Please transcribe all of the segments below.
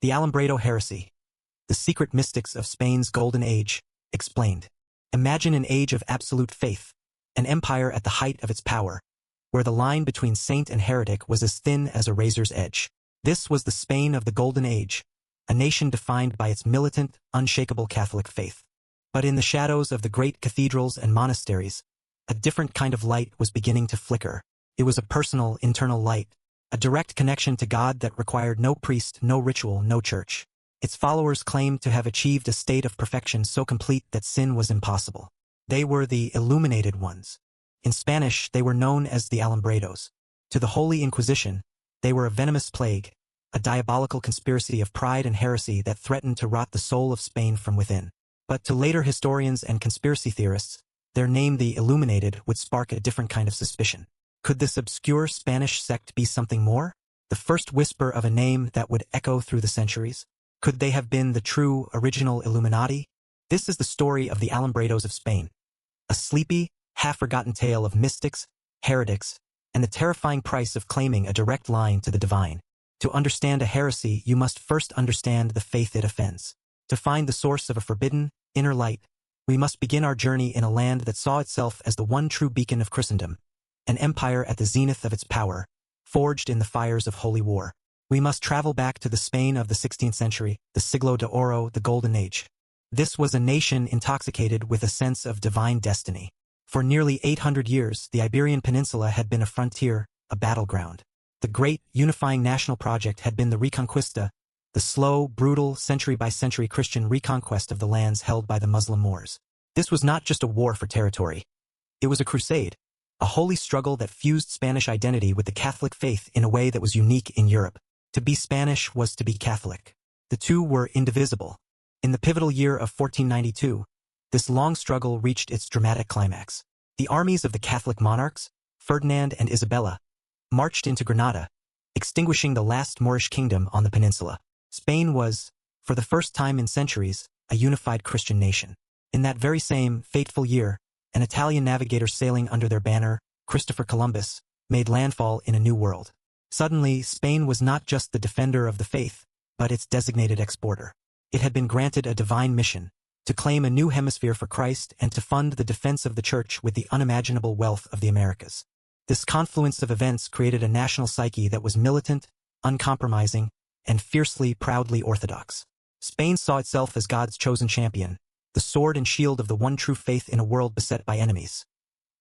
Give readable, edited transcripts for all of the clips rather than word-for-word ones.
The Alumbrado Heresy. The Secret Mystics of Spain's Golden Age, explained. Imagine an age of absolute faith, an empire at the height of its power, where the line between saint and heretic was as thin as a razor's edge. This was the Spain of the Golden Age, a nation defined by its militant, unshakable Catholic faith. But in the shadows of the great cathedrals and monasteries, a different kind of light was beginning to flicker. It was a personal, internal light, a direct connection to God that required no priest, no ritual, no church. Its followers claimed to have achieved a state of perfection so complete that sin was impossible. They were the illuminated ones. In Spanish, they were known as the Alumbrados. To the Holy Inquisition, they were a venomous plague, a diabolical conspiracy of pride and heresy that threatened to rot the soul of Spain from within. But to later historians and conspiracy theorists, their name, the Illuminated, would spark a different kind of suspicion. Could this obscure Spanish sect be something more? The first whisper of a name that would echo through the centuries? Could they have been the true, original Illuminati? This is the story of the Alumbrados of Spain. A sleepy, half-forgotten tale of mystics, heretics, and the terrifying price of claiming a direct line to the divine. To understand a heresy, you must first understand the faith it offends. To find the source of a forbidden, inner light, we must begin our journey in a land that saw itself as the one true beacon of Christendom, an empire at the zenith of its power, forged in the fires of holy war. We must travel back to the Spain of the 16th century, the Siglo de Oro, the Golden Age. This was a nation intoxicated with a sense of divine destiny. For nearly 800 years, the Iberian Peninsula had been a frontier, a battleground. The great, unifying national project had been the Reconquista, the slow, brutal, century-by-century Christian reconquest of the lands held by the Muslim Moors. This was not just a war for territory. It was a crusade, a holy struggle that fused Spanish identity with the Catholic faith in a way that was unique in Europe. To be Spanish was to be Catholic. The two were indivisible. In the pivotal year of 1492, this long struggle reached its dramatic climax. The armies of the Catholic monarchs, Ferdinand and Isabella, marched into Granada, extinguishing the last Moorish kingdom on the peninsula. Spain was, for the first time in centuries, a unified Christian nation. In that very same fateful year, an Italian navigator sailing under their banner, Christopher Columbus, made landfall in a new world. Suddenly, Spain was not just the defender of the faith, but its designated exporter. It had been granted a divine mission, to claim a new hemisphere for Christ and to fund the defense of the Church with the unimaginable wealth of the Americas. This confluence of events created a national psyche that was militant, uncompromising, and fiercely, proudly orthodox. Spain saw itself as God's chosen champion, the sword and shield of the one true faith in a world beset by enemies.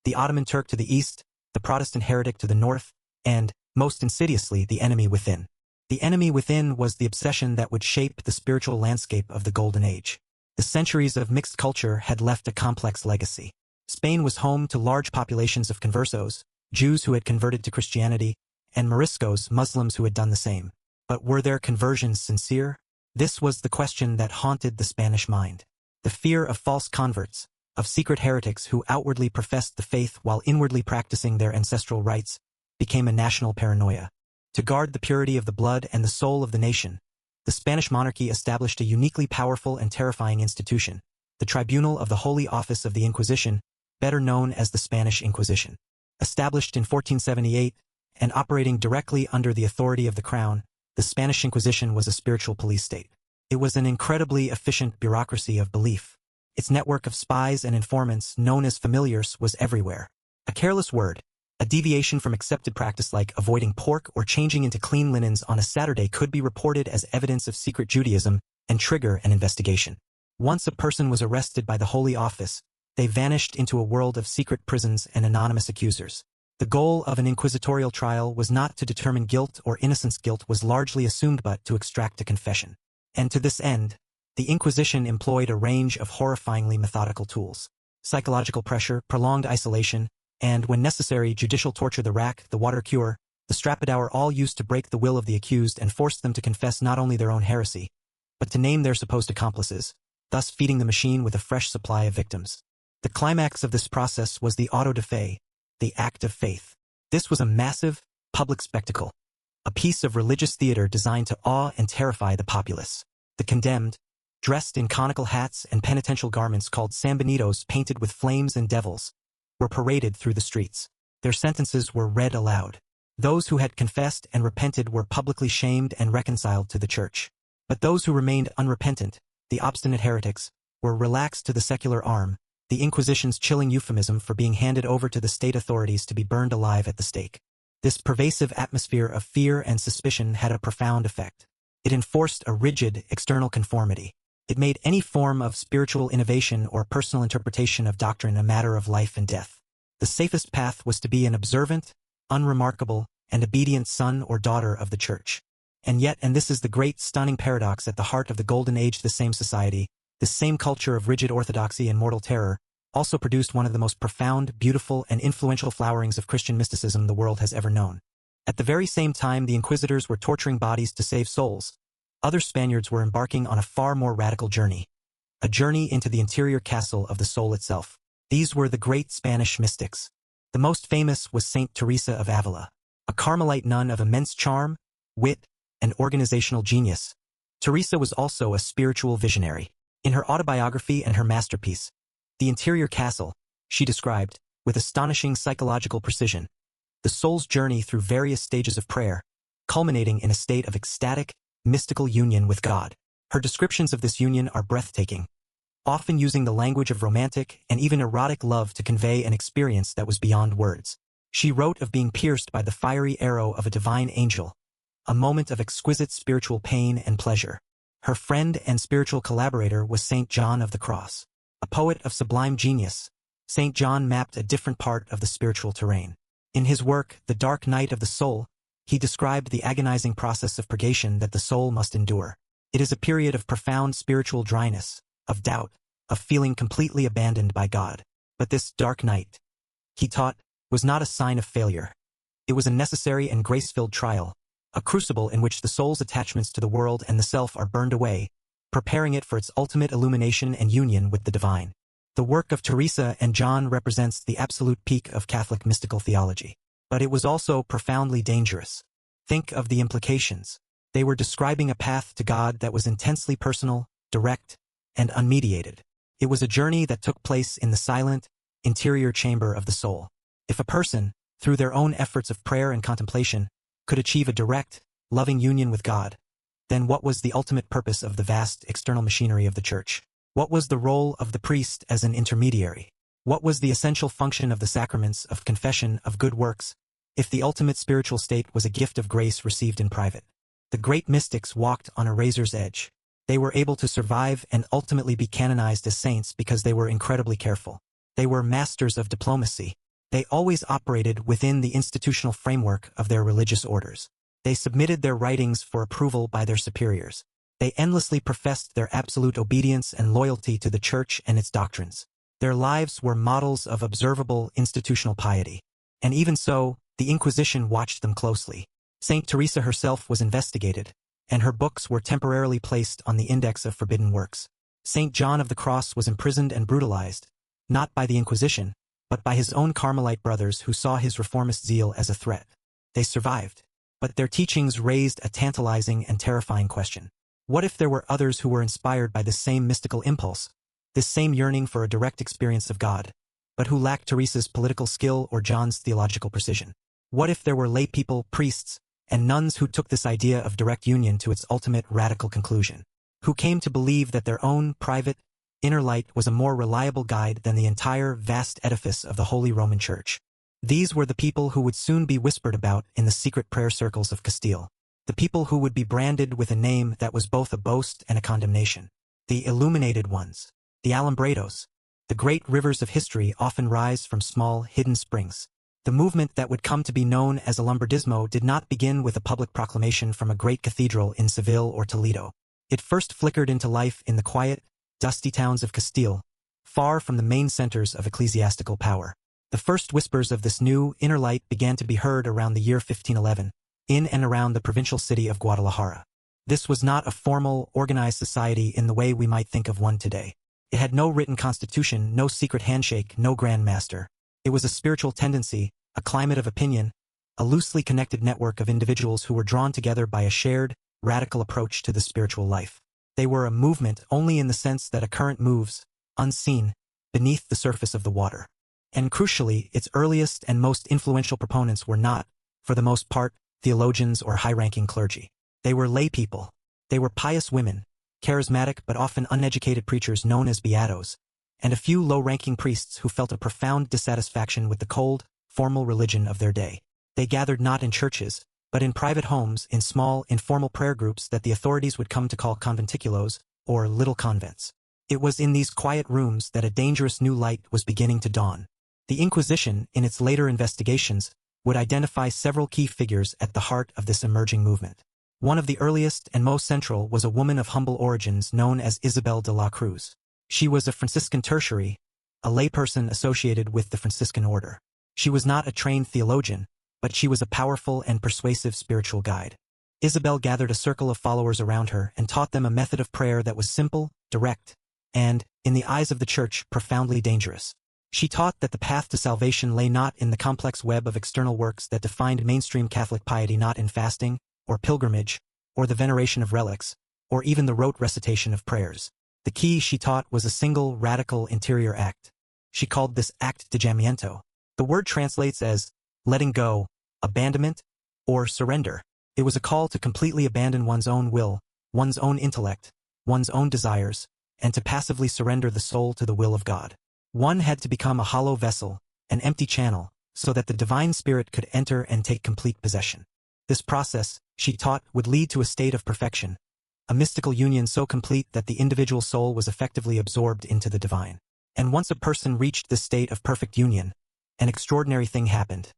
The Ottoman Turk to the east, the Protestant heretic to the north, and, most insidiously, the enemy within. The enemy within was the obsession that would shape the spiritual landscape of the Golden Age. The centuries of mixed culture had left a complex legacy. Spain was home to large populations of conversos, Jews who had converted to Christianity, and Moriscos, Muslims who had done the same. But were their conversions sincere? This was the question that haunted the Spanish mind. The fear of false converts, of secret heretics who outwardly professed the faith while inwardly practicing their ancestral rites, became a national paranoia. To guard the purity of the blood and the soul of the nation, the Spanish monarchy established a uniquely powerful and terrifying institution, the Tribunal of the Holy Office of the Inquisition, better known as the Spanish Inquisition. Established in 1478, and operating directly under the authority of the Crown, the Spanish Inquisition was a spiritual police state. It was an incredibly efficient bureaucracy of belief. Its network of spies and informants, known as familiars, was everywhere. A careless word, a deviation from accepted practice like avoiding pork or changing into clean linens on a Saturday could be reported as evidence of secret Judaism and trigger an investigation. Once a person was arrested by the Holy Office, they vanished into a world of secret prisons and anonymous accusers. The goal of an inquisitorial trial was not to determine guilt or innocence. Guilt was largely assumed but to extract a confession. And to this end, the Inquisition employed a range of horrifyingly methodical tools. Psychological pressure, prolonged isolation, and, when necessary, judicial torture. The rack, the water cure, the strappadour, all used to break the will of the accused and force them to confess not only their own heresy, but to name their supposed accomplices, thus feeding the machine with a fresh supply of victims. The climax of this process was the auto de fe, the act of faith. This was a massive, public spectacle, a piece of religious theater designed to awe and terrify the populace. The condemned, dressed in conical hats and penitential garments called sanbenitos painted with flames and devils, were paraded through the streets. Their sentences were read aloud. Those who had confessed and repented were publicly shamed and reconciled to the Church. But those who remained unrepentant, the obstinate heretics, were relaxed to the secular arm, the Inquisition's chilling euphemism for being handed over to the state authorities to be burned alive at the stake. This pervasive atmosphere of fear and suspicion had a profound effect. It enforced a rigid external conformity. It made any form of spiritual innovation or personal interpretation of doctrine a matter of life and death. The safest path was to be an observant, unremarkable, and obedient son or daughter of the Church. And yet, and this is the great stunning paradox at the heart of the Golden Age, this same society, this same culture of rigid orthodoxy and mortal terror, also produced one of the most profound, beautiful, and influential flowerings of Christian mysticism the world has ever known. At the very same time the Inquisitors were torturing bodies to save souls, other Spaniards were embarking on a far more radical journey, a journey into the interior castle of the soul itself. These were the great Spanish mystics. The most famous was Saint Teresa of Avila, a Carmelite nun of immense charm, wit, and organizational genius. Teresa was also a spiritual visionary. In her autobiography and her masterpiece, The Interior Castle, she described, with astonishing psychological precision, the soul's journey through various stages of prayer, culminating in a state of ecstatic, mystical union with God. Her descriptions of this union are breathtaking, often using the language of romantic and even erotic love to convey an experience that was beyond words. She wrote of being pierced by the fiery arrow of a divine angel, a moment of exquisite spiritual pain and pleasure. Her friend and spiritual collaborator was Saint John of the Cross. A poet of sublime genius, Saint John mapped a different part of the spiritual terrain. In his work, The Dark Night of the Soul, he described the agonizing process of purgation that the soul must endure. It is a period of profound spiritual dryness, of doubt, of feeling completely abandoned by God. But this dark night, he taught, was not a sign of failure. It was a necessary and grace-filled trial, a crucible in which the soul's attachments to the world and the self are burned away, preparing it for its ultimate illumination and union with the divine. The work of Teresa and John represents the absolute peak of Catholic mystical theology. But it was also profoundly dangerous. Think of the implications. They were describing a path to God that was intensely personal, direct, and unmediated. It was a journey that took place in the silent, interior chamber of the soul. If a person, through their own efforts of prayer and contemplation, could achieve a direct, loving union with God, then what was the ultimate purpose of the vast external machinery of the Church? What was the role of the priest as an intermediary? What was the essential function of the sacraments of confession of good works, if the ultimate spiritual state was a gift of grace received in private? The great mystics walked on a razor's edge. They were able to survive and ultimately be canonized as saints because they were incredibly careful. They were masters of diplomacy. They always operated within the institutional framework of their religious orders. They submitted their writings for approval by their superiors. They endlessly professed their absolute obedience and loyalty to the Church and its doctrines. Their lives were models of observable institutional piety. And even so, the Inquisition watched them closely. Saint Teresa herself was investigated, and her books were temporarily placed on the index of forbidden works. Saint John of the Cross was imprisoned and brutalized, not by the Inquisition, but by his own Carmelite brothers who saw his reformist zeal as a threat. They survived, but their teachings raised a tantalizing and terrifying question. What if there were others who were inspired by this same mystical impulse, this same yearning for a direct experience of God, but who lacked Teresa's political skill or John's theological precision? What if there were lay people, priests, and nuns who took this idea of direct union to its ultimate radical conclusion, who came to believe that their own private, inner light was a more reliable guide than the entire vast edifice of the Holy Roman Church? These were the people who would soon be whispered about in the secret prayer circles of Castile, the people who would be branded with a name that was both a boast and a condemnation. The illuminated ones, the Alumbrados. The great rivers of history often rise from small, hidden springs. The movement that would come to be known as Alumbradismo did not begin with a public proclamation from a great cathedral in Seville or Toledo. It first flickered into life in the quiet, dusty towns of Castile, far from the main centers of ecclesiastical power. The first whispers of this new, inner light began to be heard around the year 1511, in and around the provincial city of Guadalajara. This was not a formal, organized society in the way we might think of one today. It had no written constitution, no secret handshake, no grand master. It was a spiritual tendency, a climate of opinion, a loosely connected network of individuals who were drawn together by a shared, radical approach to the spiritual life. They were a movement only in the sense that a current moves, unseen, beneath the surface of the water. And crucially, its earliest and most influential proponents were not, for the most part, theologians or high-ranking clergy. They were lay people, They were pious women, charismatic but often uneducated preachers known as beatos, and a few low-ranking priests who felt a profound dissatisfaction with the cold, formal religion of their day. They gathered not in churches, but in private homes in small, informal prayer groups that the authorities would come to call conventiculos, or little convents. It was in these quiet rooms that a dangerous new light was beginning to dawn. The Inquisition, in its later investigations, would identify several key figures at the heart of this emerging movement. One of the earliest and most central was a woman of humble origins known as Isabel de la Cruz. She was a Franciscan tertiary, a layperson associated with the Franciscan order. She was not a trained theologian, but she was a powerful and persuasive spiritual guide. Isabel gathered a circle of followers around her and taught them a method of prayer that was simple, direct, and, in the eyes of the Church, profoundly dangerous. She taught that the path to salvation lay not in the complex web of external works that defined mainstream Catholic piety, not in fasting, or pilgrimage, or the veneration of relics, or even the rote recitation of prayers. The key, she taught, was a single, radical interior act. She called this act dejamiento. The word translates as letting go, abandonment, or surrender. It was a call to completely abandon one's own will, one's own intellect, one's own desires, and to passively surrender the soul to the will of God. One had to become a hollow vessel, an empty channel, so that the divine spirit could enter and take complete possession. This process, she taught, would lead to a state of perfection, a mystical union so complete that the individual soul was effectively absorbed into the divine. And once a person reached this state of perfect union, an extraordinary thing happened.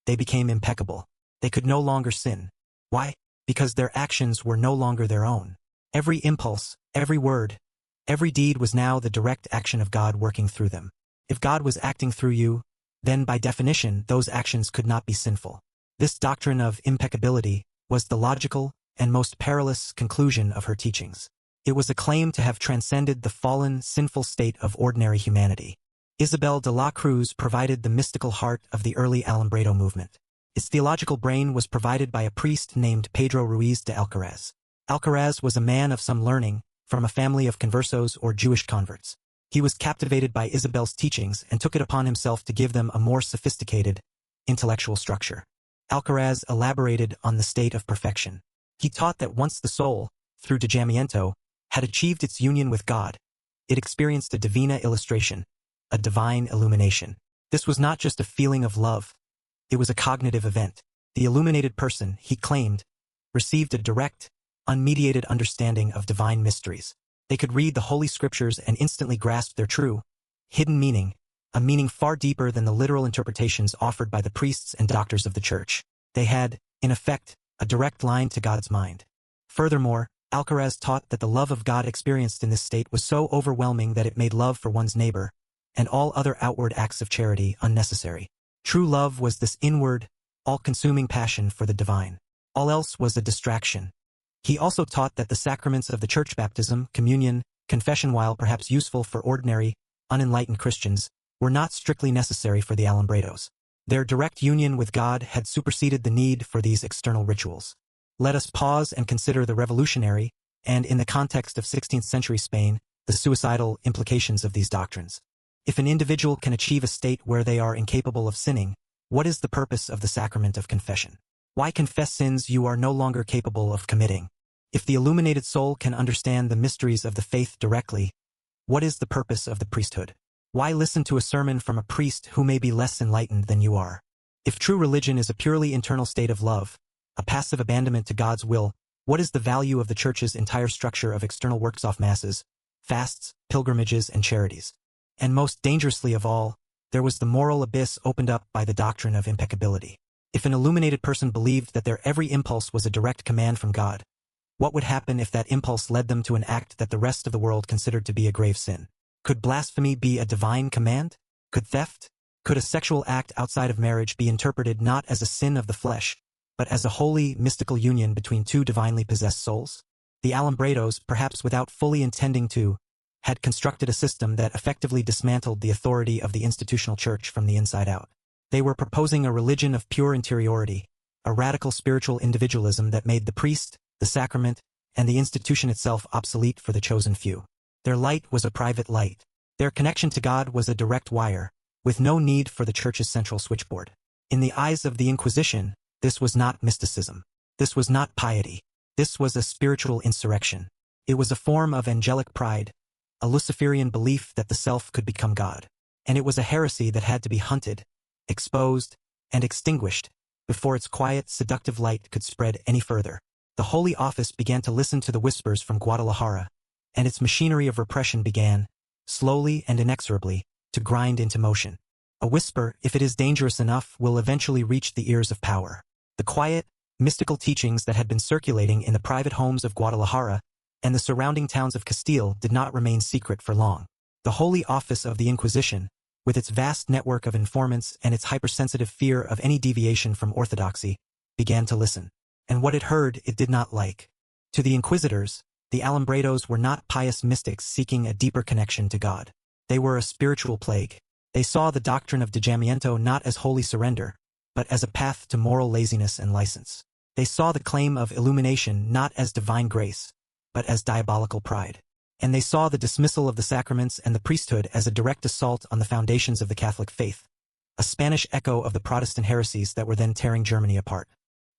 They became impeccable. They could no longer sin. Why? Because their actions were no longer their own. Every impulse, every word, every deed was now the direct action of God working through them. If God was acting through you, then by definition those actions could not be sinful. This doctrine of impeccability was the logical and most perilous conclusion of her teachings. It was a claim to have transcended the fallen, sinful state of ordinary humanity. Isabel de la Cruz provided the mystical heart of the early Alumbrado movement. Its theological brain was provided by a priest named Pedro Ruiz de Alcaraz. Alcaraz was a man of some learning, from a family of conversos or Jewish converts. He was captivated by Isabel's teachings and took it upon himself to give them a more sophisticated, intellectual structure. Alcaraz elaborated on the state of perfection. He taught that once the soul, through dejamiento, had achieved its union with God, it experienced a divina illustration, a divine illumination. This was not just a feeling of love. It was a cognitive event. The illuminated person, he claimed, received a direct, unmediated understanding of divine mysteries. They could read the Holy Scriptures and instantly grasp their true, hidden meaning, a meaning far deeper than the literal interpretations offered by the priests and doctors of the Church. They had, in effect, a direct line to God's mind. Furthermore, Alcaraz taught that the love of God experienced in this state was so overwhelming that it made love for one's neighbor, and all other outward acts of charity, unnecessary. True love was this inward, all-consuming passion for the divine. All else was a distraction. He also taught that the sacraments of the church, baptism, communion, confession, while perhaps useful for ordinary, unenlightened Christians, were not strictly necessary for the Alumbrados. Their direct union with God had superseded the need for these external rituals. Let us pause and consider the revolutionary, and in the context of 16th century Spain, the suicidal implications of these doctrines. If an individual can achieve a state where they are incapable of sinning, what is the purpose of the sacrament of confession? Why confess sins you are no longer capable of committing? If the illuminated soul can understand the mysteries of the faith directly, what is the purpose of the priesthood? Why listen to a sermon from a priest who may be less enlightened than you are? If true religion is a purely internal state of love, a passive abandonment to God's will, what is the value of the Church's entire structure of external works off masses, fasts, pilgrimages, and charities? And most dangerously of all, there was the moral abyss opened up by the doctrine of impeccability. If an illuminated person believed that their every impulse was a direct command from God, what would happen if that impulse led them to an act that the rest of the world considered to be a grave sin? Could blasphemy be a divine command? Could theft? Could a sexual act outside of marriage be interpreted not as a sin of the flesh, but as a holy, mystical union between two divinely possessed souls? The Alumbrados, perhaps without fully intending to, had constructed a system that effectively dismantled the authority of the institutional church from the inside out. They were proposing a religion of pure interiority, a radical spiritual individualism that made the priest, the sacrament, and the institution itself obsolete for the chosen few. Their light was a private light. Their connection to God was a direct wire, with no need for the church's central switchboard. In the eyes of the Inquisition, this was not mysticism. This was not piety. This was a spiritual insurrection. It was a form of angelic pride, a Luciferian belief that the self could become God. And it was a heresy that had to be hunted, exposed, and extinguished before its quiet, seductive light could spread any further. The Holy Office began to listen to the whispers from Guadalajara, and its machinery of repression began, slowly and inexorably, to grind into motion. A whisper, if it is dangerous enough, will eventually reach the ears of power. The quiet, mystical teachings that had been circulating in the private homes of Guadalajara and the surrounding towns of Castile did not remain secret for long. The Holy Office of the Inquisition, with its vast network of informants and its hypersensitive fear of any deviation from orthodoxy, began to listen. And what it heard it did not like. To the inquisitors, the Alumbrados were not pious mystics seeking a deeper connection to God. They were a spiritual plague. They saw the doctrine of dejamiento not as holy surrender, but as a path to moral laziness and license. They saw the claim of illumination not as divine grace, but as diabolical pride. And they saw the dismissal of the sacraments and the priesthood as a direct assault on the foundations of the Catholic faith, a Spanish echo of the Protestant heresies that were then tearing Germany apart.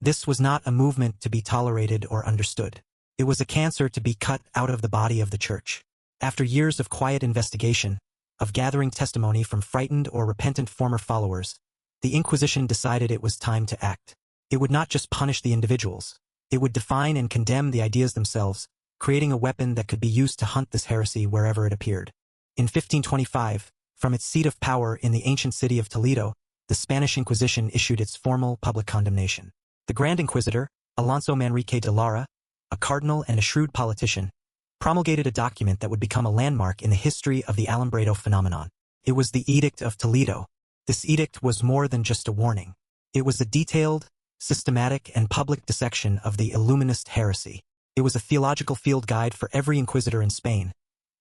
This was not a movement to be tolerated or understood. It was a cancer to be cut out of the body of the Church. After years of quiet investigation, of gathering testimony from frightened or repentant former followers, the Inquisition decided it was time to act. It would not just punish the individuals. It would define and condemn the ideas themselves, creating a weapon that could be used to hunt this heresy wherever it appeared. In 1525, from its seat of power in the ancient city of Toledo, the Spanish Inquisition issued its formal public condemnation. The Grand Inquisitor, Alonso Manrique de Lara, a cardinal and a shrewd politician, promulgated a document that would become a landmark in the history of the Alumbrado phenomenon. It was the Edict of Toledo. This edict was more than just a warning. It was a detailed, systematic, and public dissection of the Illuminist heresy. It was a theological field guide for every inquisitor in Spain,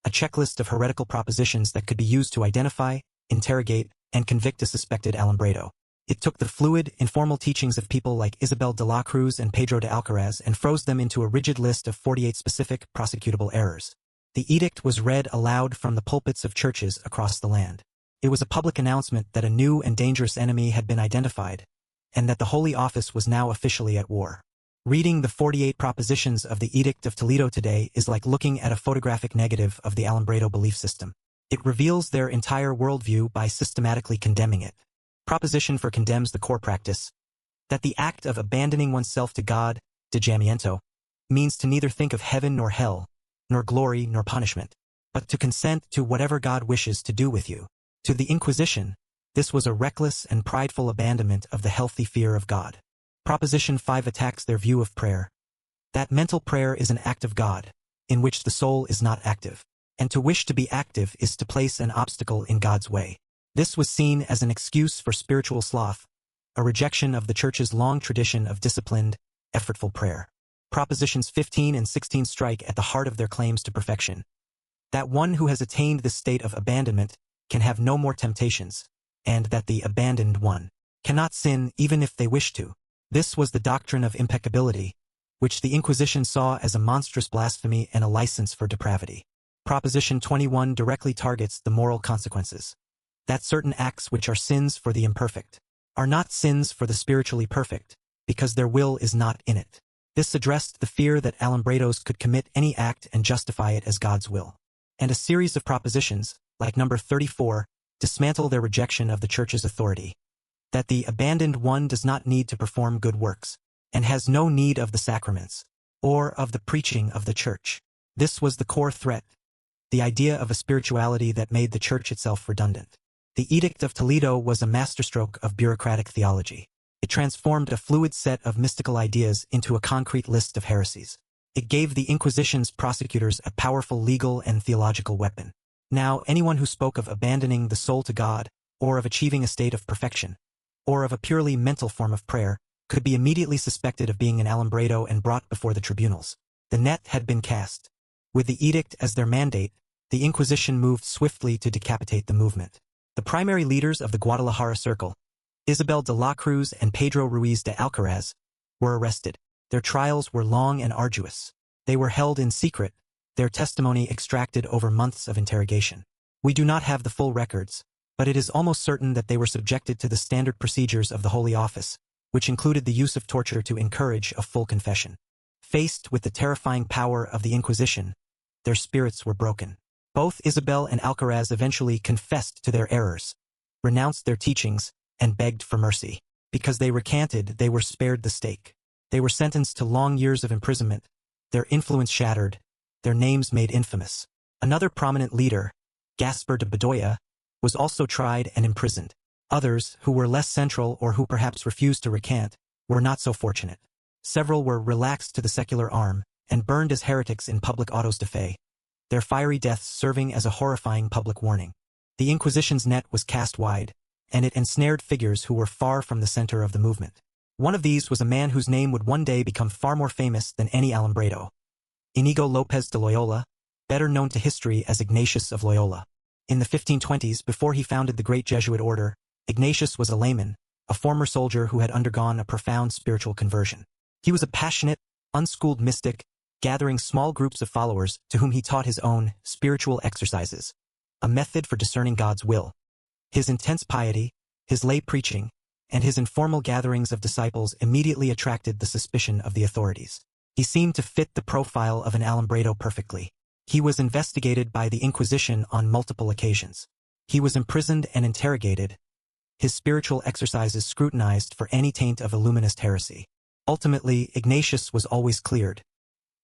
a checklist of heretical propositions that could be used to identify, interrogate, and convict a suspected Alumbrado. It took the fluid, informal teachings of people like Isabel de la Cruz and Pedro de Alcaraz and froze them into a rigid list of 48 specific, prosecutable errors. The edict was read aloud from the pulpits of churches across the land. It was a public announcement that a new and dangerous enemy had been identified, and that the Holy Office was now officially at war. Reading the 48 propositions of the Edict of Toledo today is like looking at a photographic negative of the Alumbrado belief system. It reveals their entire worldview by systematically condemning it. Proposition 4 condemns the core practice that the act of abandoning oneself to God, dejamiento, means to neither think of heaven nor hell, nor glory nor punishment, but to consent to whatever God wishes to do with you. To the Inquisition, this was a reckless and prideful abandonment of the healthy fear of God. Proposition 5 attacks their view of prayer. That mental prayer is an act of God, in which the soul is not active, and to wish to be active is to place an obstacle in God's way. This was seen as an excuse for spiritual sloth, a rejection of the Church's long tradition of disciplined, effortful prayer. Propositions 15 and 16 strike at the heart of their claims to perfection. That one who has attained this state of abandonment can have no more temptations, and that the abandoned one cannot sin even if they wish to. This was the doctrine of impeccability, which the Inquisition saw as a monstrous blasphemy and a license for depravity. Proposition 21 directly targets the moral consequences. That certain acts which are sins for the imperfect are not sins for the spiritually perfect, because their will is not in it. This addressed the fear that Alumbrados could commit any act and justify it as God's will. And a series of propositions, like number 34, dismantle their rejection of the Church's authority. That the abandoned one does not need to perform good works, and has no need of the sacraments, or of the preaching of the Church. This was the core threat, the idea of a spirituality that made the Church itself redundant. The Edict of Toledo was a masterstroke of bureaucratic theology. It transformed a fluid set of mystical ideas into a concrete list of heresies. It gave the Inquisition's prosecutors a powerful legal and theological weapon. Now, anyone who spoke of abandoning the soul to God, or of achieving a state of perfection, or of a purely mental form of prayer, could be immediately suspected of being an Alumbrado and brought before the tribunals. The net had been cast. With the edict as their mandate, the Inquisition moved swiftly to decapitate the movement. The primary leaders of the Guadalajara Circle, Isabel de la Cruz and Pedro Ruiz de Alcaraz, were arrested. Their trials were long and arduous. They were held in secret, their testimony extracted over months of interrogation. We do not have the full records, but it is almost certain that they were subjected to the standard procedures of the Holy Office, which included the use of torture to encourage a full confession. Faced with the terrifying power of the Inquisition, their spirits were broken. Both Isabel and Alcaraz eventually confessed to their errors, renounced their teachings, and begged for mercy. Because they recanted, they were spared the stake. They were sentenced to long years of imprisonment, their influence shattered, their names made infamous. Another prominent leader, Gaspar de Bedoya, was also tried and imprisoned. Others, who were less central or who perhaps refused to recant, were not so fortunate. Several were relaxed to the secular arm and burned as heretics in public autos de fe, their fiery deaths serving as a horrifying public warning. The Inquisition's net was cast wide, and it ensnared figures who were far from the center of the movement. One of these was a man whose name would one day become far more famous than any Alumbrado: Inigo López de Loyola, better known to history as Ignatius of Loyola. In the 1520s, before he founded the great Jesuit order, Ignatius was a layman, a former soldier who had undergone a profound spiritual conversion. He was a passionate, unschooled mystic, gathering small groups of followers to whom he taught his own spiritual exercises, a method for discerning God's will. His intense piety, his lay preaching, and his informal gatherings of disciples immediately attracted the suspicion of the authorities. He seemed to fit the profile of an Alumbrado perfectly. He was investigated by the Inquisition on multiple occasions. He was imprisoned and interrogated, his spiritual exercises scrutinized for any taint of Illuminist heresy. Ultimately, Ignatius was always cleared.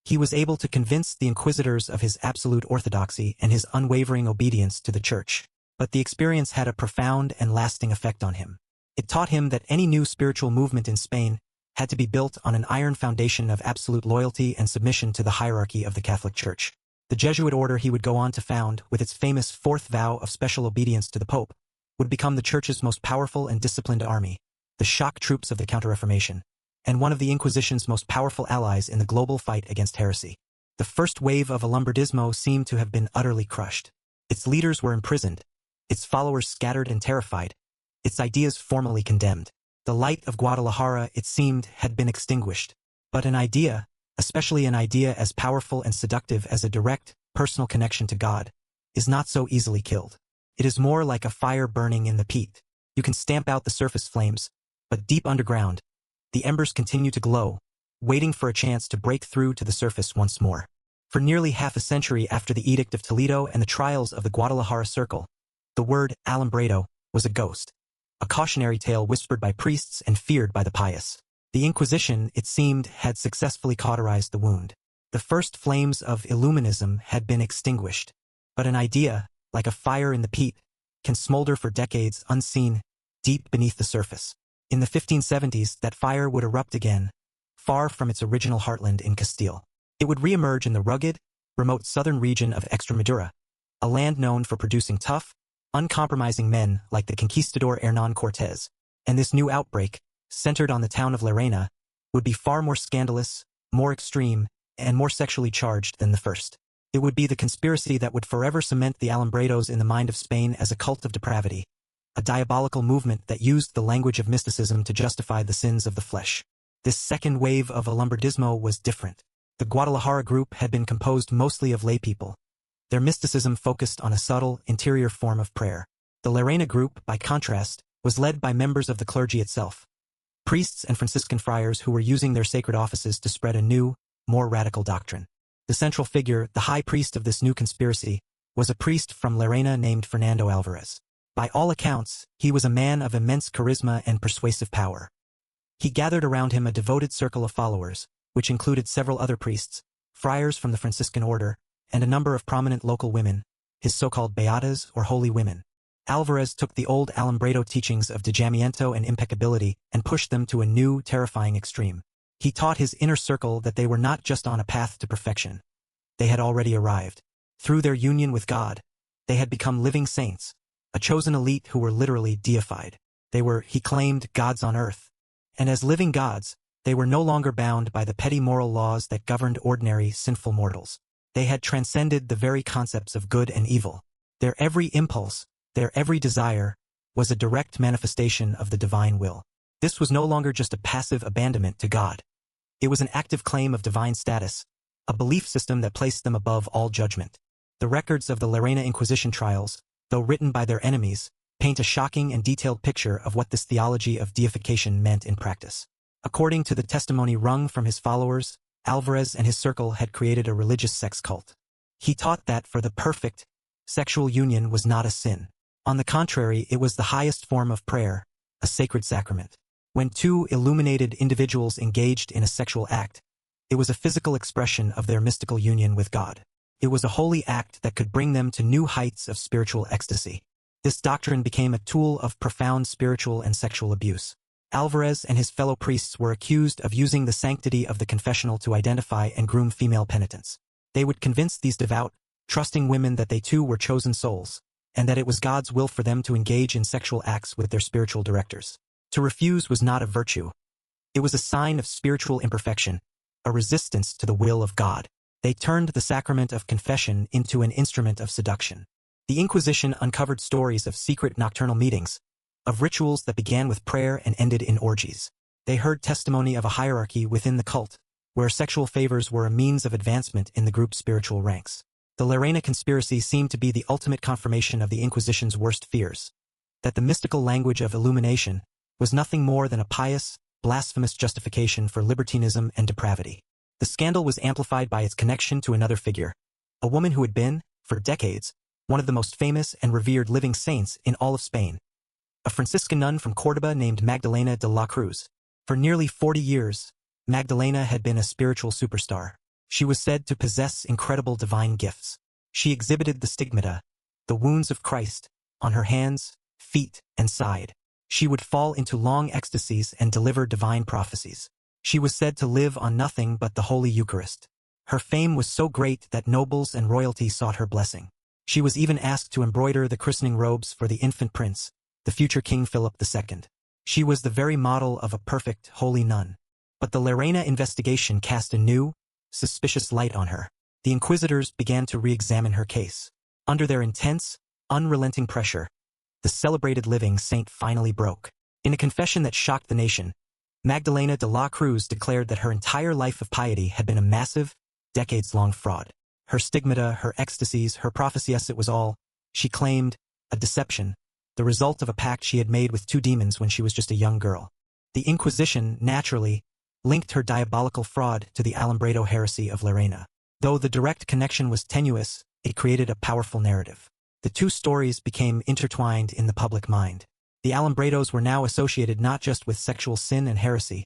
He was able to convince the inquisitors of his absolute orthodoxy and his unwavering obedience to the Church. But the experience had a profound and lasting effect on him. It taught him that any new spiritual movement in Spain had to be built on an iron foundation of absolute loyalty and submission to the hierarchy of the Catholic Church. The Jesuit order he would go on to found, with its famous fourth vow of special obedience to the Pope, would become the Church's most powerful and disciplined army, the shock troops of the Counter-Reformation, and one of the Inquisition's most powerful allies in the global fight against heresy. The first wave of Alumbradismo seemed to have been utterly crushed. Its leaders were imprisoned, its followers scattered and terrified, its ideas formally condemned. The light of Guadalajara, it seemed, had been extinguished. But an idea, especially an idea as powerful and seductive as a direct, personal connection to God, is not so easily killed. It is more like a fire burning in the peat. You can stamp out the surface flames, but deep underground, the embers continue to glow, waiting for a chance to break through to the surface once more. For nearly half a century after the Edict of Toledo and the trials of the Guadalajara Circle, the word Alumbrado was a ghost, a cautionary tale whispered by priests and feared by the pious. The Inquisition, it seemed, had successfully cauterized the wound. The first flames of Illuminism had been extinguished, but an idea, like a fire in the peat, can smolder for decades unseen, deep beneath the surface. In the 1570s, that fire would erupt again, far from its original heartland in Castile. It would re-emerge in the rugged, remote southern region of Extremadura, a land known for producing tough, uncompromising men like the conquistador Hernán Cortés. And this new outbreak, centered on the town of Llerena, would be far more scandalous, more extreme, and more sexually charged than the first. It would be the conspiracy that would forever cement the Alumbrados in the mind of Spain as a cult of depravity, a diabolical movement that used the language of mysticism to justify the sins of the flesh. This second wave of Alumbradismo was different. The Guadalajara group had been composed mostly of laypeople. Their mysticism focused on a subtle, interior form of prayer. The Llerena group, by contrast, was led by members of the clergy itself, priests and Franciscan friars who were using their sacred offices to spread a new, more radical doctrine. The central figure, the high priest of this new conspiracy, was a priest from Llerena named Fernando Alvarez. By all accounts, he was a man of immense charisma and persuasive power. He gathered around him a devoted circle of followers, which included several other priests, friars from the Franciscan order, and a number of prominent local women, his so-called beatas or holy women. Alvarez took the old Alumbrado teachings of dejamiento and impeccability and pushed them to a new, terrifying extreme. He taught his inner circle that they were not just on a path to perfection. They had already arrived. Through their union with God, they had become living saints, a chosen elite who were literally deified. They were, he claimed, gods on earth. And as living gods, they were no longer bound by the petty moral laws that governed ordinary, sinful mortals. They had transcended the very concepts of good and evil. Their every impulse, their every desire, was a direct manifestation of the divine will. This was no longer just a passive abandonment to God. It was an active claim of divine status, a belief system that placed them above all judgment. The records of the Llerena Inquisition trials, though written by their enemies, paint a shocking and detailed picture of what this theology of deification meant in practice. According to the testimony wrung from his followers, Alvarez and his circle had created a religious sex cult. He taught that for the perfect, sexual union was not a sin. On the contrary, it was the highest form of prayer, a sacred sacrament. When two illuminated individuals engaged in a sexual act, it was a physical expression of their mystical union with God. It was a holy act that could bring them to new heights of spiritual ecstasy. This doctrine became a tool of profound spiritual and sexual abuse. Alvarez and his fellow priests were accused of using the sanctity of the confessional to identify and groom female penitents. They would convince these devout, trusting women that they too were chosen souls, and that it was God's will for them to engage in sexual acts with their spiritual directors. To refuse was not a virtue. It was a sign of spiritual imperfection, a resistance to the will of God. They turned the sacrament of confession into an instrument of seduction. The Inquisition uncovered stories of secret nocturnal meetings, of rituals that began with prayer and ended in orgies. They heard testimony of a hierarchy within the cult, where sexual favors were a means of advancement in the group's spiritual ranks. The Lerena conspiracy seemed to be the ultimate confirmation of the Inquisition's worst fears, that the mystical language of illumination was nothing more than a pious, blasphemous justification for libertinism and depravity. The scandal was amplified by its connection to another figure, a woman who had been, for decades, one of the most famous and revered living saints in all of Spain, a Franciscan nun from Córdoba named Magdalena de la Cruz. For nearly 40 years, Magdalena had been a spiritual superstar. She was said to possess incredible divine gifts. She exhibited the stigmata, the wounds of Christ, on her hands, feet, and side. She would fall into long ecstasies and deliver divine prophecies. She was said to live on nothing but the Holy Eucharist. Her fame was so great that nobles and royalty sought her blessing. She was even asked to embroider the christening robes for the infant prince, the future King Philip II. She was the very model of a perfect, holy nun. But the Lerena investigation cast a new, suspicious light on her. The inquisitors began to re-examine her case. Under their intense, unrelenting pressure, the celebrated living saint finally broke. In a confession that shocked the nation, Magdalena de la Cruz declared that her entire life of piety had been a massive, decades-long fraud. Her stigmata, her ecstasies, her prophecies, it was all, she claimed, a deception, the result of a pact she had made with two demons when she was just a young girl. The Inquisition, naturally, linked her diabolical fraud to the Alumbrado Heresy of Lerena. Though the direct connection was tenuous, it created a powerful narrative. The two stories became intertwined in the public mind. The Alumbrados were now associated not just with sexual sin and heresy,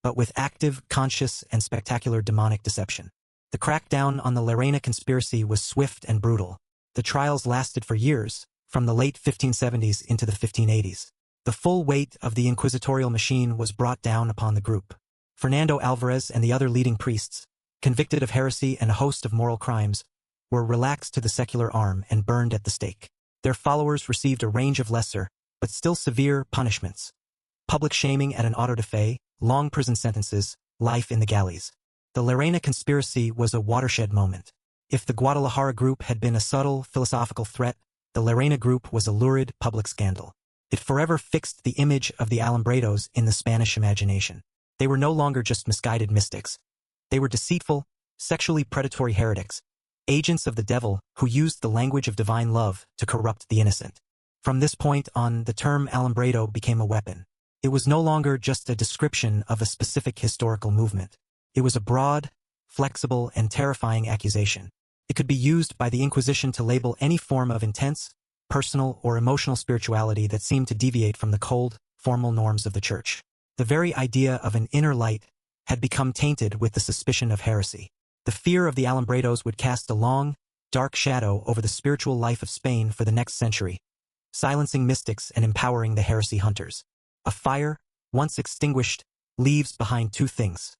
but with active, conscious, and spectacular demonic deception. The crackdown on the Lerena conspiracy was swift and brutal. The trials lasted for years, from the late 1570s into the 1580s. The full weight of the inquisitorial machine was brought down upon the group. Fernando Alvarez and the other leading priests, convicted of heresy and a host of moral crimes, were relaxed to the secular arm and burned at the stake. Their followers received a range of lesser, but still severe, punishments. Public shaming at an auto da fe, long prison sentences, life in the galleys. The Lerena conspiracy was a watershed moment. If the Guadalajara group had been a subtle, philosophical threat, the Lerena group was a lurid, public scandal. It forever fixed the image of the Alumbrados in the Spanish imagination. They were no longer just misguided mystics. They were deceitful, sexually predatory heretics, agents of the devil who used the language of divine love to corrupt the innocent. From this point on, the term Alumbrado became a weapon. It was no longer just a description of a specific historical movement. It was a broad, flexible, and terrifying accusation. It could be used by the Inquisition to label any form of intense, personal, or emotional spirituality that seemed to deviate from the cold, formal norms of the Church. The very idea of an inner light had become tainted with the suspicion of heresy. The fear of the Alumbrados would cast a long, dark shadow over the spiritual life of Spain for the next century, silencing mystics and empowering the heresy hunters. A fire, once extinguished, leaves behind two things: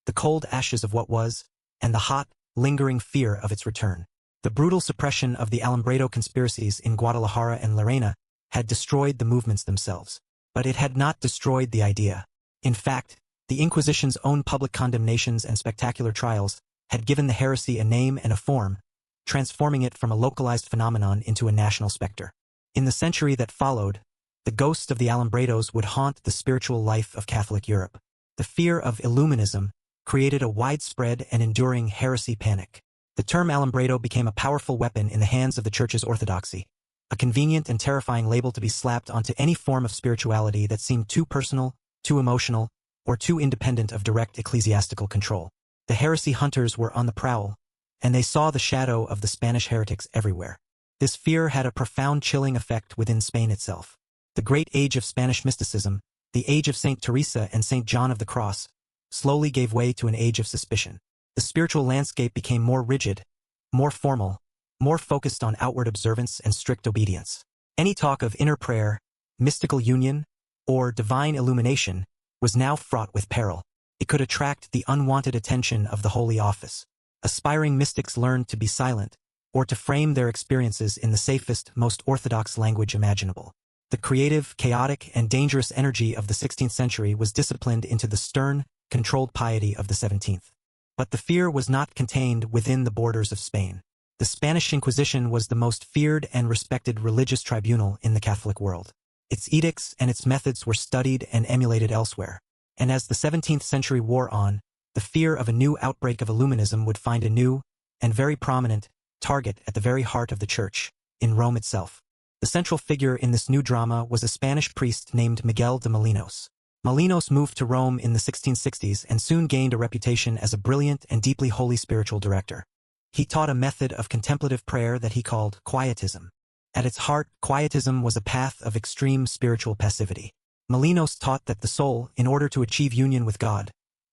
the cold ashes of what was, and the hot, lingering fear of its return. The brutal suppression of the Alumbrado conspiracies in Guadalajara and Lerena had destroyed the movements themselves. But it had not destroyed the idea. In fact, the Inquisition's own public condemnations and spectacular trials had given the heresy a name and a form, transforming it from a localized phenomenon into a national specter. In the century that followed, the ghost of the Alumbrados would haunt the spiritual life of Catholic Europe. The fear of Illuminism created a widespread and enduring heresy panic. The term Alumbrado became a powerful weapon in the hands of the Church's orthodoxy, a convenient and terrifying label to be slapped onto any form of spirituality that seemed too personal, too emotional, or too independent of direct ecclesiastical control. The heresy hunters were on the prowl, and they saw the shadow of the Spanish heretics everywhere. This fear had a profound chilling effect within Spain itself. The great age of Spanish mysticism, the age of Saint Teresa and Saint John of the Cross, slowly gave way to an age of suspicion. The spiritual landscape became more rigid, more formal, more focused on outward observance and strict obedience. Any talk of inner prayer, mystical union, or divine illumination was now fraught with peril. It could attract the unwanted attention of the Holy Office. Aspiring mystics learned to be silent, or to frame their experiences in the safest, most orthodox language imaginable. The creative, chaotic, and dangerous energy of the 16th century was disciplined into the stern, controlled piety of the 17th. But the fear was not contained within the borders of Spain. The Spanish Inquisition was the most feared and respected religious tribunal in the Catholic world. Its edicts and its methods were studied and emulated elsewhere. And as the 17th century wore on, the fear of a new outbreak of Illuminism would find a new, and very prominent, target at the very heart of the Church, in Rome itself. The central figure in this new drama was a Spanish priest named Miguel de Molinos. Molinos moved to Rome in the 1660s and soon gained a reputation as a brilliant and deeply holy spiritual director. He taught a method of contemplative prayer that he called quietism. At its heart, quietism was a path of extreme spiritual passivity. Molinos taught that the soul, in order to achieve union with God,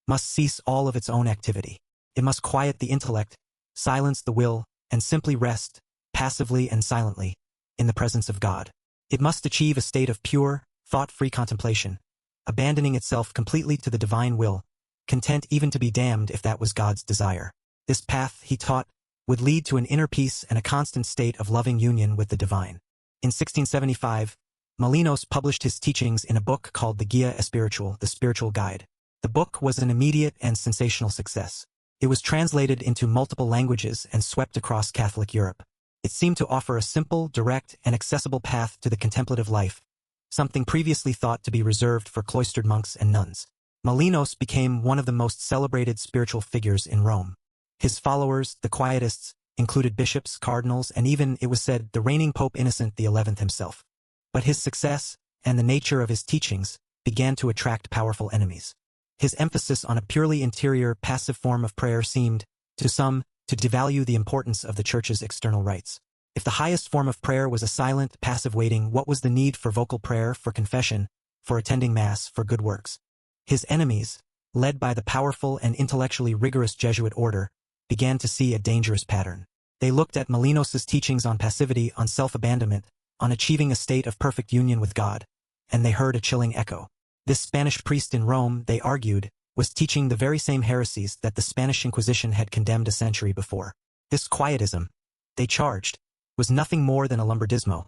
must cease all of its own activity. It must quiet the intellect, silence the will, and simply rest, passively and silently, in the presence of God. It must achieve a state of pure, thought-free contemplation, abandoning itself completely to the divine will, content even to be damned if that was God's desire. This path, he taught, would lead to an inner peace and a constant state of loving union with the divine. In 1675, Molinos published his teachings in a book called the Guía Espiritual, the Spiritual Guide. The book was an immediate and sensational success. It was translated into multiple languages and swept across Catholic Europe. It seemed to offer a simple, direct, and accessible path to the contemplative life, something previously thought to be reserved for cloistered monks and nuns. Molinos became one of the most celebrated spiritual figures in Rome. His followers, the Quietists, included bishops, cardinals, and even, it was said, the reigning Pope Innocent XI himself. But his success, and the nature of his teachings, began to attract powerful enemies. His emphasis on a purely interior, passive form of prayer seemed, to some, to devalue the importance of the Church's external rites. If the highest form of prayer was a silent, passive waiting, what was the need for vocal prayer, for confession, for attending Mass, for good works? His enemies, led by the powerful and intellectually rigorous Jesuit order, began to see a dangerous pattern. They looked at Molinos's teachings on passivity, on self-abandonment, on achieving a state of perfect union with God, and they heard a chilling echo. This Spanish priest in Rome, they argued, was teaching the very same heresies that the Spanish Inquisition had condemned a century before. This quietism, they charged, was nothing more than Alumbradismo,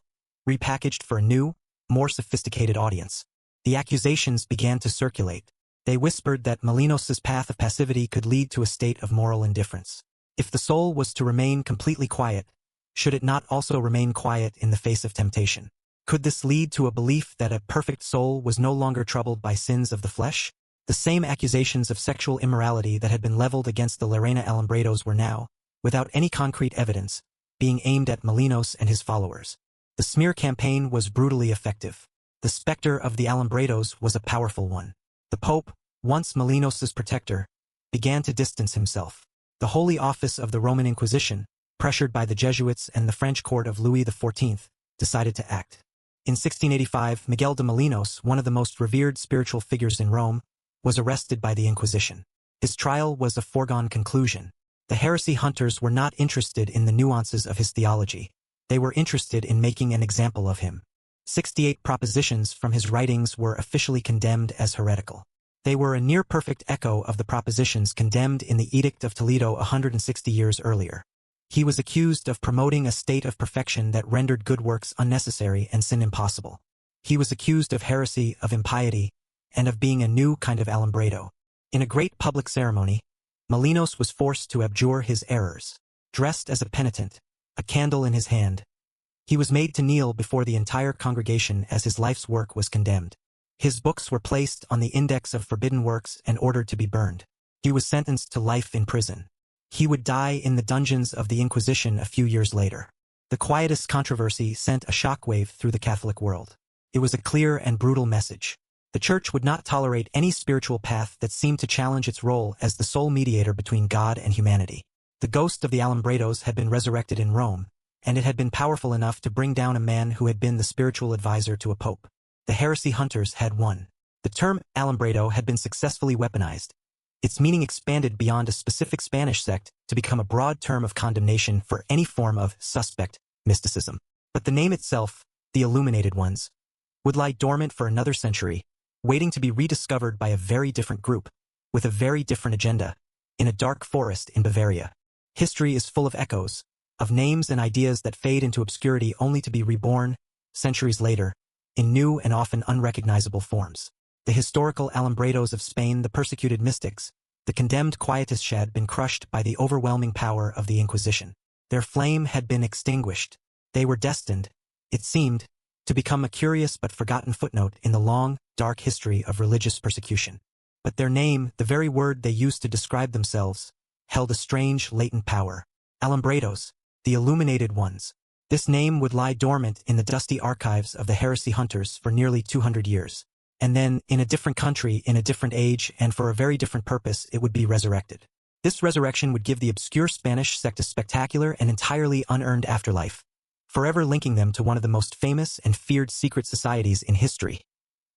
repackaged for a new, more sophisticated audience. The accusations began to circulate. They whispered that Molinos's path of passivity could lead to a state of moral indifference. If the soul was to remain completely quiet, should it not also remain quiet in the face of temptation? Could this lead to a belief that a perfect soul was no longer troubled by sins of the flesh? The same accusations of sexual immorality that had been leveled against the Llerena Alumbrados were now, without any concrete evidence, being aimed at Molinos and his followers. The smear campaign was brutally effective. The specter of the Alumbrados was a powerful one. The Pope, once Molinos's protector, began to distance himself. The Holy Office of the Roman Inquisition, pressured by the Jesuits and the French court of Louis XIV, decided to act. In 1685, Miguel de Molinos, one of the most revered spiritual figures in Rome, was arrested by the Inquisition. His trial was a foregone conclusion. The heresy hunters were not interested in the nuances of his theology. They were interested in making an example of him. 68 propositions from his writings were officially condemned as heretical. They were a near-perfect echo of the propositions condemned in the Edict of Toledo 160 years earlier. He was accused of promoting a state of perfection that rendered good works unnecessary and sin impossible. He was accused of heresy, of impiety, and of being a new kind of alumbrado. In a great public ceremony, Molinos was forced to abjure his errors. Dressed as a penitent, a candle in his hand, he was made to kneel before the entire congregation as his life's work was condemned. His books were placed on the index of forbidden works and ordered to be burned. He was sentenced to life in prison. He would die in the dungeons of the Inquisition a few years later. The Quietist controversy sent a shockwave through the Catholic world. It was a clear and brutal message. The Church would not tolerate any spiritual path that seemed to challenge its role as the sole mediator between God and humanity. The ghost of the Alumbrados had been resurrected in Rome, and it had been powerful enough to bring down a man who had been the spiritual advisor to a pope. The heresy hunters had won. The term Alumbrado had been successfully weaponized. Its meaning expanded beyond a specific Spanish sect to become a broad term of condemnation for any form of suspect mysticism. But the name itself, the Illuminated Ones, would lie dormant for another century, waiting to be rediscovered by a very different group, with a very different agenda, in a dark forest in Bavaria. History is full of echoes, of names and ideas that fade into obscurity only to be reborn, centuries later, in new and often unrecognizable forms. The historical Alumbrados of Spain, the persecuted mystics, the condemned Quietists had been crushed by the overwhelming power of the Inquisition. Their flame had been extinguished. They were destined, it seemed, to become a curious but forgotten footnote in the long, dark history of religious persecution. But their name, the very word they used to describe themselves, held a strange latent power. Alumbrados, the Illuminated Ones. This name would lie dormant in the dusty archives of the heresy hunters for nearly 200 years. And then, in a different country, in a different age, and for a very different purpose, it would be resurrected. This resurrection would give the obscure Spanish sect a spectacular and entirely unearned afterlife, forever linking them to one of the most famous and feared secret societies in history,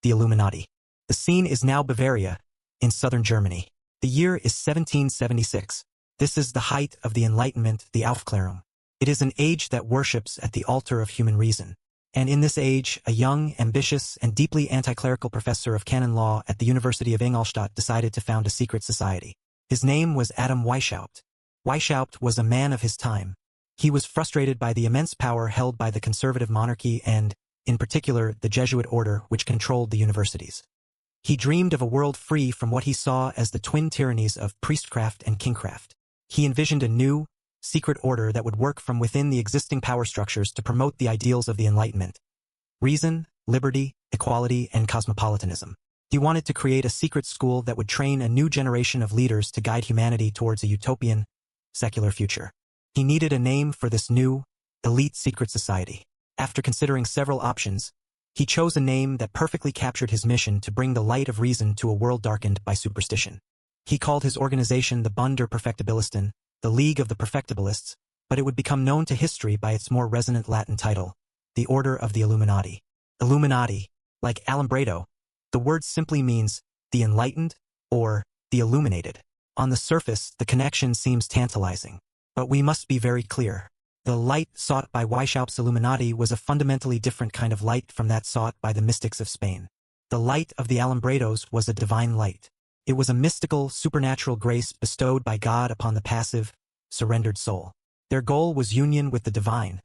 the Illuminati. The scene is now Bavaria, in southern Germany. The year is 1776. This is the height of the Enlightenment, the Aufklärung. It is an age that worships at the altar of human reason. And in this age, a young, ambitious, and deeply anti-clerical professor of canon law at the University of Ingolstadt decided to found a secret society. His name was Adam Weishaupt. Weishaupt was a man of his time. He was frustrated by the immense power held by the conservative monarchy and, in particular, the Jesuit order which controlled the universities. He dreamed of a world free from what he saw as the twin tyrannies of priestcraft and kingcraft. He envisioned a new, secret order that would work from within the existing power structures to promote the ideals of the Enlightenment: reason, liberty, equality, and cosmopolitanism. He wanted to create a secret school that would train a new generation of leaders to guide humanity towards a utopian, secular future. He needed a name for this new, elite secret society. After considering several options, he chose a name that perfectly captured his mission to bring the light of reason to a world darkened by superstition. He called his organization the Bund der Perfectibilisten, the League of the Perfectibilists, but it would become known to history by its more resonant Latin title, the Order of the Illuminati. Illuminati, like Alumbrado, the word simply means the enlightened or the illuminated. On the surface, the connection seems tantalizing, but we must be very clear. The light sought by Weishaupt's Illuminati was a fundamentally different kind of light from that sought by the mystics of Spain. The light of the Alumbrados was a divine light. It was a mystical, supernatural grace bestowed by God upon the passive, surrendered soul. Their goal was union with the divine,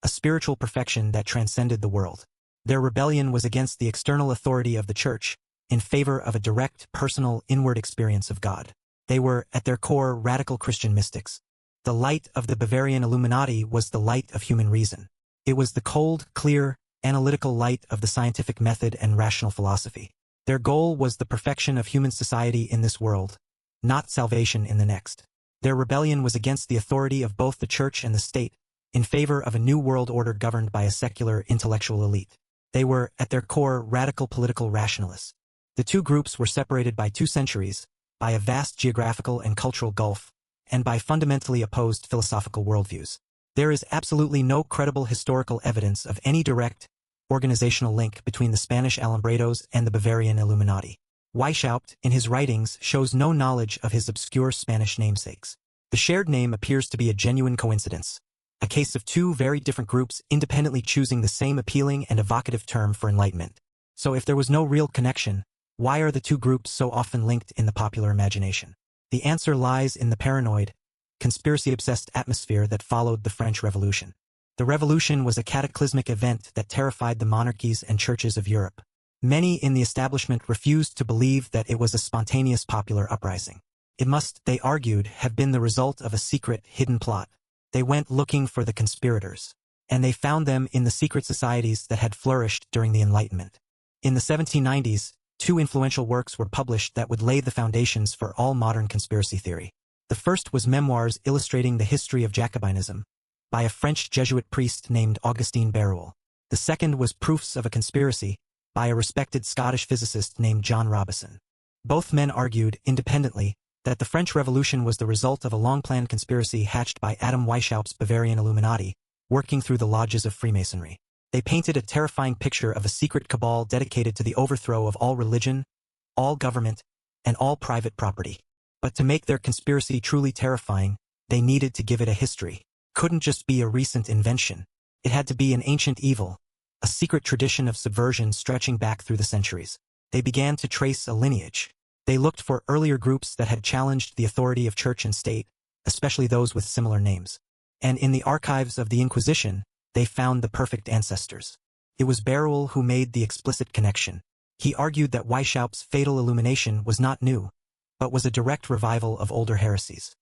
a spiritual perfection that transcended the world. Their rebellion was against the external authority of the Church, in favor of a direct, personal, inward experience of God. They were, at their core, radical Christian mystics. The light of the Bavarian Illuminati was the light of human reason. It was the cold, clear, analytical light of the scientific method and rational philosophy. Their goal was the perfection of human society in this world, not salvation in the next. Their rebellion was against the authority of both the Church and the state, in favor of a new world order governed by a secular intellectual elite. They were, at their core, radical political rationalists. The two groups were separated by 2 centuries, by a vast geographical and cultural gulf, and by fundamentally opposed philosophical worldviews. There is absolutely no credible historical evidence of any direct, organizational link between the Spanish Alumbrados and the Bavarian Illuminati. Weishaupt, in his writings, shows no knowledge of his obscure Spanish namesakes. The shared name appears to be a genuine coincidence, a case of 2 very different groups independently choosing the same appealing and evocative term for enlightenment. So if there was no real connection, why are the 2 groups so often linked in the popular imagination? The answer lies in the paranoid, conspiracy-obsessed atmosphere that followed the French Revolution. The revolution was a cataclysmic event that terrified the monarchies and churches of Europe. Many in the establishment refused to believe that it was a spontaneous popular uprising. It must, they argued, have been the result of a secret, hidden plot. They went looking for the conspirators, and they found them in the secret societies that had flourished during the Enlightenment. In the 1790s, 2 influential works were published that would lay the foundations for all modern conspiracy theory. The first was memoirs illustrating the history of Jacobinism, by a French Jesuit priest named Augustin Béruel. The second was Proofs of a Conspiracy, by a respected Scottish physicist named John Robison. Both men argued, independently, that the French Revolution was the result of a long-planned conspiracy hatched by Adam Weishaupt's Bavarian Illuminati, working through the lodges of Freemasonry. They painted a terrifying picture of a secret cabal dedicated to the overthrow of all religion, all government, and all private property. But to make their conspiracy truly terrifying, they needed to give it a history. Couldn't just be a recent invention. It had to be an ancient evil, a secret tradition of subversion stretching back through the centuries. They began to trace a lineage. They looked for earlier groups that had challenged the authority of church and state, especially those with similar names. And in the archives of the Inquisition, they found the perfect ancestors. It was Berulle who made the explicit connection. He argued that Weishaupt's fatal illumination was not new, but was a direct revival of older heresies.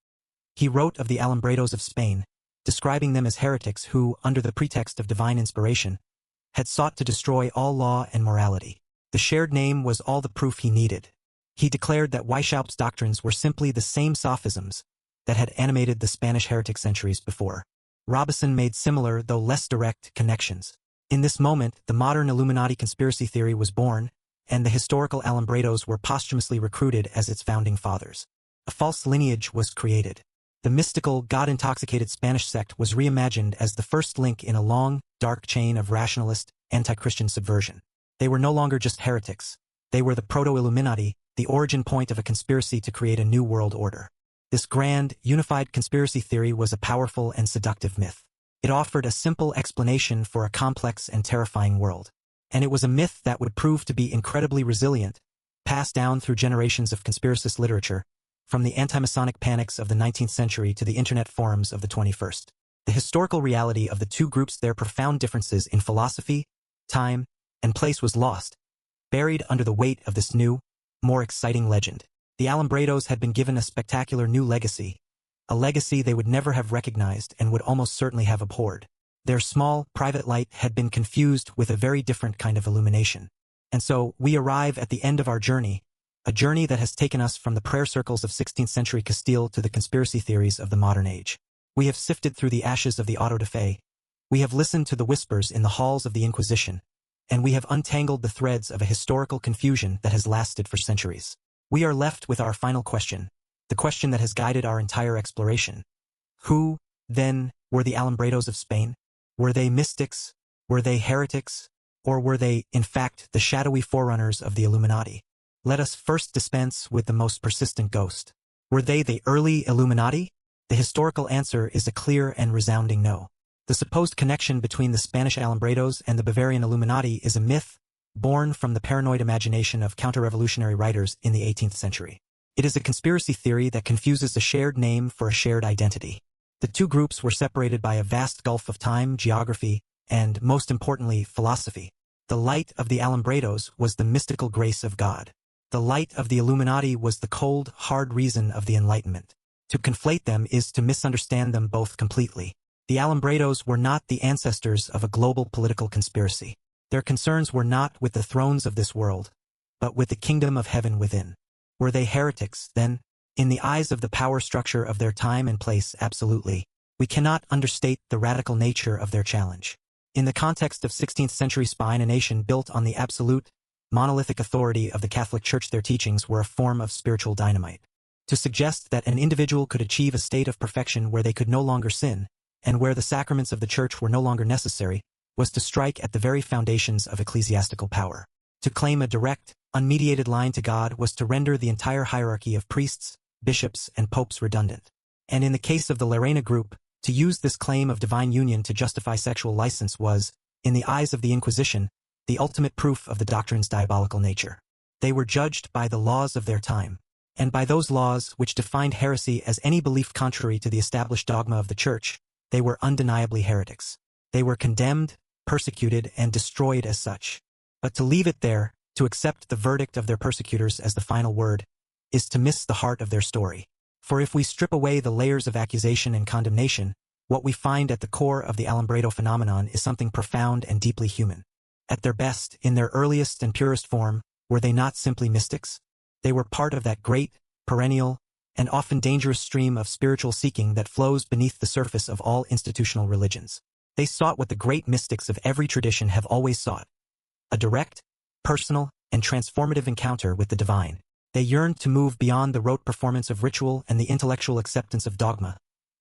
He wrote of the Alumbrados of Spain, describing them as heretics who, under the pretext of divine inspiration, had sought to destroy all law and morality. The shared name was all the proof he needed. He declared that Weishaupt's doctrines were simply the same sophisms that had animated the Spanish heretic centuries before. Robison made similar, though less direct, connections. In this moment, the modern Illuminati conspiracy theory was born, and the historical Alumbrados were posthumously recruited as its founding fathers. A false lineage was created. The mystical, God-intoxicated Spanish sect was reimagined as the first link in a long, dark chain of rationalist, anti-Christian subversion. They were no longer just heretics. They were the proto-Illuminati, the origin point of a conspiracy to create a new world order. This grand, unified conspiracy theory was a powerful and seductive myth. It offered a simple explanation for a complex and terrifying world. And it was a myth that would prove to be incredibly resilient, passed down through generations of conspiracist literature, from the anti-Masonic panics of the 19th century to the internet forums of the 21st. The historical reality of the two groups' their profound differences in philosophy, time, and place was lost, buried under the weight of this new, more exciting legend. The Alumbrados had been given a spectacular new legacy, a legacy they would never have recognized and would almost certainly have abhorred. Their small, private light had been confused with a very different kind of illumination. And so, we arrive at the end of our journey, a journey that has taken us from the prayer circles of 16th century Castile to the conspiracy theories of the modern age. We have sifted through the ashes of the auto da fe. We have listened to the whispers in the halls of the Inquisition, and we have untangled the threads of a historical confusion that has lasted for centuries. We are left with our final question, the question that has guided our entire exploration. Who, then, were the Alumbrados of Spain? Were they mystics? Were they heretics? Or were they, in fact, the shadowy forerunners of the Illuminati? Let us first dispense with the most persistent ghost. Were they the early Illuminati? The historical answer is a clear and resounding no. The supposed connection between the Spanish Alumbrados and the Bavarian Illuminati is a myth, born from the paranoid imagination of counter-revolutionary writers in the 18th century. It is a conspiracy theory that confuses a shared name for a shared identity. The two groups were separated by a vast gulf of time, geography, and, most importantly, philosophy. The light of the Alumbrados was the mystical grace of God. The light of the Illuminati was the cold, hard reason of the Enlightenment. To conflate them is to misunderstand them both completely. The Alumbrados were not the ancestors of a global political conspiracy. Their concerns were not with the thrones of this world, but with the kingdom of heaven within. Were they heretics, then? In the eyes of the power structure of their time and place, absolutely. We cannot understate the radical nature of their challenge. In the context of 16th century Spain, a nation built on the absolute, monolithic authority of the Catholic Church, their teachings were a form of spiritual dynamite. To suggest that an individual could achieve a state of perfection where they could no longer sin, and where the sacraments of the Church were no longer necessary, was to strike at the very foundations of ecclesiastical power. To claim a direct, unmediated line to God was to render the entire hierarchy of priests, bishops, and popes redundant. And in the case of the Lerena group, to use this claim of divine union to justify sexual license was, in the eyes of the Inquisition, the ultimate proof of the doctrine's diabolical nature. They were judged by the laws of their time, and by those laws which defined heresy as any belief contrary to the established dogma of the Church, they were undeniably heretics. They were condemned, persecuted, and destroyed as such. But to leave it there, to accept the verdict of their persecutors as the final word, is to miss the heart of their story. For if we strip away the layers of accusation and condemnation, what we find at the core of the Alumbrado phenomenon is something profound and deeply human. At their best, in their earliest and purest form, were they not simply mystics? They were part of that great, perennial, and often dangerous stream of spiritual seeking that flows beneath the surface of all institutional religions. They sought what the great mystics of every tradition have always sought: a direct, personal and transformative encounter with the divine. They yearned to move beyond the rote performance of ritual and the intellectual acceptance of dogma,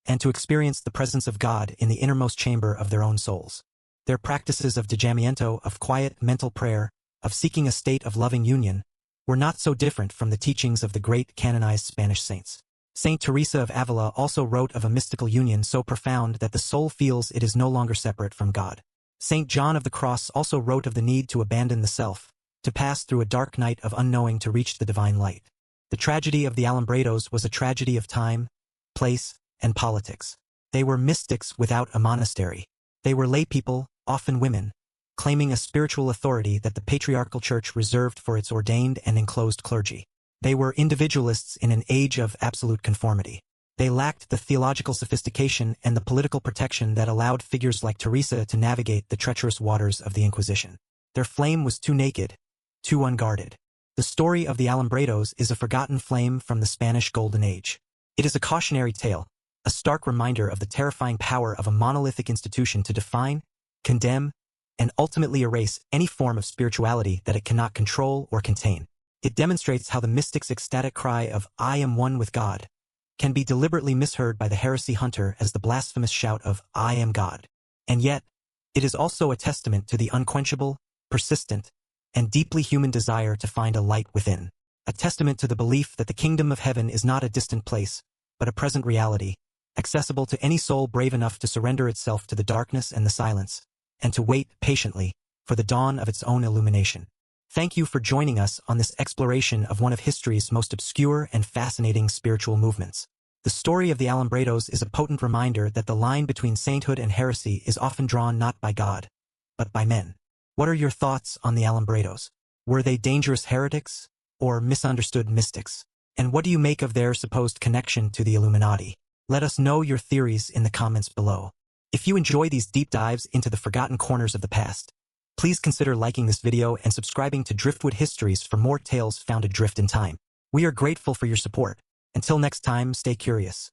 and to experience the presence of God in the innermost chamber of their own souls. Their practices of dejamiento, of quiet mental prayer, of seeking a state of loving union, were not so different from the teachings of the great canonized Spanish saints. Saint Teresa of Avila also wrote of a mystical union so profound that the soul feels it is no longer separate from God. Saint John of the Cross also wrote of the need to abandon the self, to pass through a dark night of unknowing to reach the divine light. The tragedy of the Alumbrados was a tragedy of time, place, and politics. They were mystics without a monastery. They were laypeople, often women, claiming a spiritual authority that the patriarchal church reserved for its ordained and enclosed clergy. They were individualists in an age of absolute conformity. They lacked the theological sophistication and the political protection that allowed figures like Teresa to navigate the treacherous waters of the Inquisition. Their flame was too naked, too unguarded. The story of the Alumbrados is a forgotten flame from the Spanish Golden Age. It is a cautionary tale, a stark reminder of the terrifying power of a monolithic institution to define, condemn, and ultimately erase any form of spirituality that it cannot control or contain. It demonstrates how the mystic's ecstatic cry of "I am one with God" can be deliberately misheard by the heresy hunter as the blasphemous shout of "I am God." And yet, it is also a testament to the unquenchable, persistent, and deeply human desire to find a light within. A testament to the belief that the kingdom of heaven is not a distant place, but a present reality, accessible to any soul brave enough to surrender itself to the darkness and the silence, and to wait patiently for the dawn of its own illumination. Thank you for joining us on this exploration of one of history's most obscure and fascinating spiritual movements. The story of the Alumbrados is a potent reminder that the line between sainthood and heresy is often drawn not by God, but by men. What are your thoughts on the Alumbrados? Were they dangerous heretics, or misunderstood mystics? And what do you make of their supposed connection to the Illuminati? Let us know your theories in the comments below. If you enjoy these deep dives into the forgotten corners of the past, please consider liking this video and subscribing to Driftwood Histories for more tales found adrift in time. We are grateful for your support. Until next time, stay curious.